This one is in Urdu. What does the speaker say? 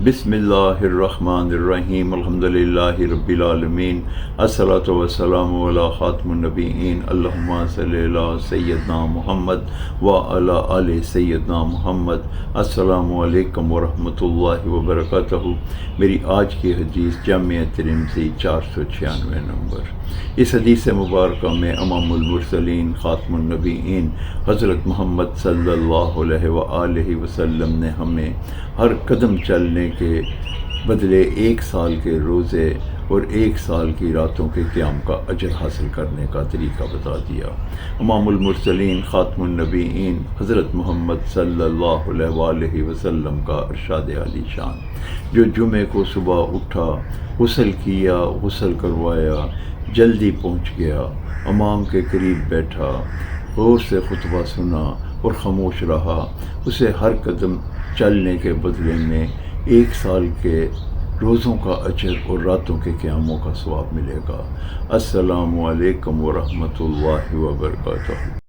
بسم اللہ الرحمن الرحیم الحمدللہ رب العالمین الصلاۃ والسلام علی خاتم النبیین اللہم صلی علی سیدنا محمد وعلی آل سیدنا محمد۔ السلام علیکم ورحمۃ اللہ وبرکاتہ۔ میری آج کی حدیث جامع ترمذی 496 نمبر۔ اس حدیث مبارکہ میں امام المرسلین خاتم النبیین حضرت محمد صلی اللہ علیہ وآلہ وسلم نے ہمیں ہر قدم چلنے کے بدلے 1 سال کے روزے اور 1 سال کی راتوں کے قیام کا اجر حاصل کرنے کا طریقہ بتا دیا۔ امام المرسلین خاتم النبیین حضرت محمد صلی اللہ علیہ وآلہ وسلم کا ارشاد عالی شان، جو جمعے کو صبح اٹھا، غسل کیا، غسل کروایا، جلدی پہنچ گیا، امام کے قریب بیٹھا، غور سے خطبہ سنا اور خاموش رہا، اسے ہر قدم چلنے کے بدلے میں 1 سال کے روزوں کا اجر اور راتوں کے قیاموں کا ثواب ملے گا۔ السلام علیکم ورحمۃ اللہ وبرکاتہ۔